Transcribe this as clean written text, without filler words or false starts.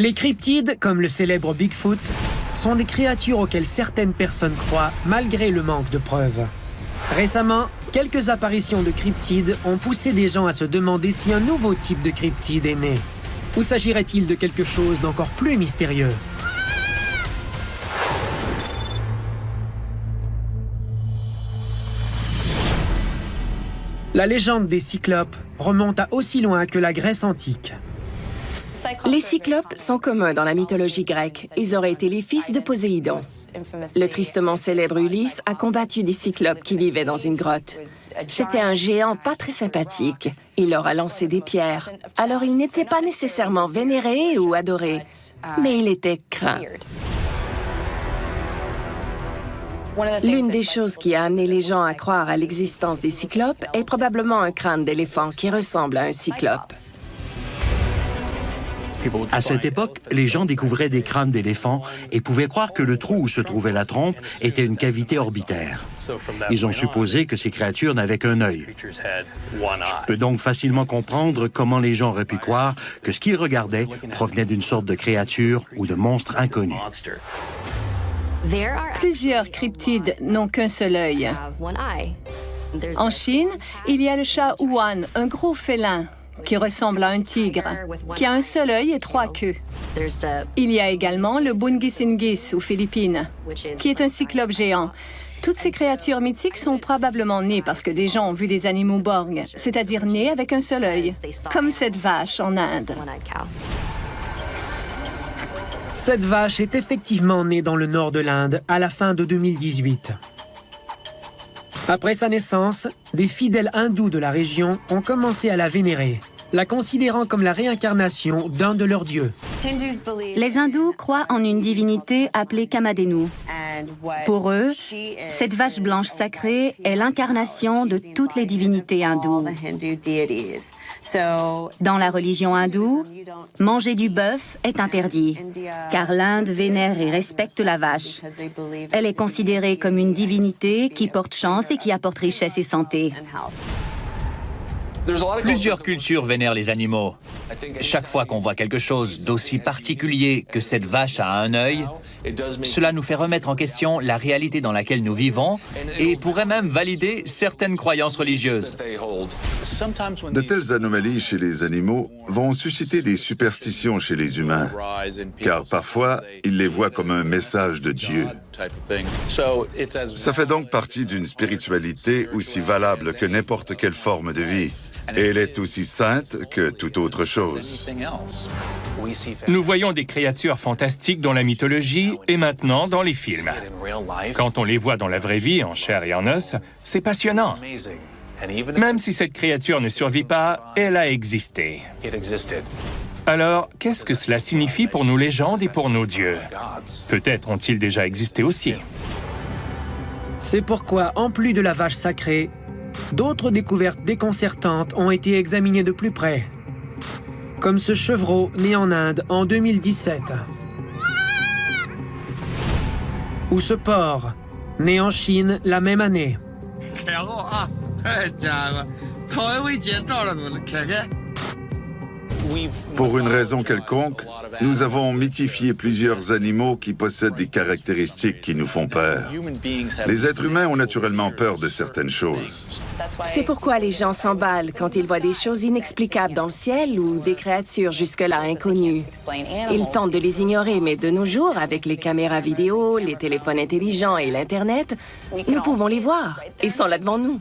Les cryptides, comme le célèbre Bigfoot, sont des créatures auxquelles certaines personnes croient malgré le manque de preuves. Récemment, quelques apparitions de cryptides ont poussé des gens à se demander si un nouveau type de cryptide est né. Ou s'agirait-il de quelque chose d'encore plus mystérieux? La légende des cyclopes remonte à aussi loin que la Grèce antique. Les cyclopes sont communs dans la mythologie grecque. Ils auraient été les fils de Poséidon. Le tristement célèbre Ulysse a combattu des cyclopes qui vivaient dans une grotte. C'était un géant pas très sympathique. Il leur a lancé des pierres. Alors il n'était pas nécessairement vénéré ou adoré, mais il était craint. L'une des choses qui a amené les gens à croire à l'existence des cyclopes est probablement un crâne d'éléphant qui ressemble à un cyclope. À cette époque, les gens découvraient des crânes d'éléphants et pouvaient croire que le trou où se trouvait la trompe était une cavité orbitaire. Ils ont supposé que ces créatures n'avaient qu'un œil. Je peux donc facilement comprendre comment les gens auraient pu croire que ce qu'ils regardaient provenait d'une sorte de créature ou de monstre inconnu. Plusieurs cryptides n'ont qu'un seul œil. En Chine, il y a le chat Huan, un gros félin qui ressemble à un tigre, qui a un seul œil et 3 queues. Il y a également le Bungisingis aux Philippines, qui est un cyclope géant. Toutes ces créatures mythiques sont probablement nées parce que des gens ont vu des animaux borgnes, c'est-à-dire nés avec un seul œil, comme cette vache en Inde. Cette vache est effectivement née dans le nord de l'Inde à la fin de 2018. Après sa naissance, des fidèles hindous de la région ont commencé à la vénérer, la considérant comme la réincarnation d'un de leurs dieux. Les hindous croient en une divinité appelée Kamadhenu. Pour eux, cette vache blanche sacrée est l'incarnation de toutes les divinités hindoues. Dans la religion hindoue, manger du bœuf est interdit, car l'Inde vénère et respecte la vache. Elle est considérée comme une divinité qui porte chance et qui apporte richesse et santé. Plusieurs cultures vénèrent les animaux. Chaque fois qu'on voit quelque chose d'aussi particulier que cette vache a un œil, cela nous fait remettre en question la réalité dans laquelle nous vivons et pourrait même valider certaines croyances religieuses. De telles anomalies chez les animaux vont susciter des superstitions chez les humains, car parfois, ils les voient comme un message de Dieu. Ça fait donc partie d'une spiritualité aussi valable que n'importe quelle forme de vie. Et elle est aussi sainte que toute autre chose. Nous voyons des créatures fantastiques dans la mythologie et maintenant dans les films. Quand on les voit dans la vraie vie, en chair et en os, c'est passionnant. Même si cette créature ne survit pas, elle a existé. Alors, qu'est-ce que cela signifie pour nos légendes et pour nos dieux? Peut-être ont-ils déjà existé aussi. C'est pourquoi, en plus de la vache sacrée, d'autres découvertes déconcertantes ont été examinées de plus près, comme ce chevreau né en Inde en 2017, ou ce porc né en Chine la même année. Pour une raison quelconque, nous avons mythifié plusieurs animaux qui possèdent des caractéristiques qui nous font peur. Les êtres humains ont naturellement peur de certaines choses. C'est pourquoi les gens s'emballent quand ils voient des choses inexplicables dans le ciel ou des créatures jusque-là inconnues. Ils tentent de les ignorer, mais de nos jours, avec les caméras vidéo, les téléphones intelligents et l'Internet, nous pouvons les voir. Ils sont là devant nous.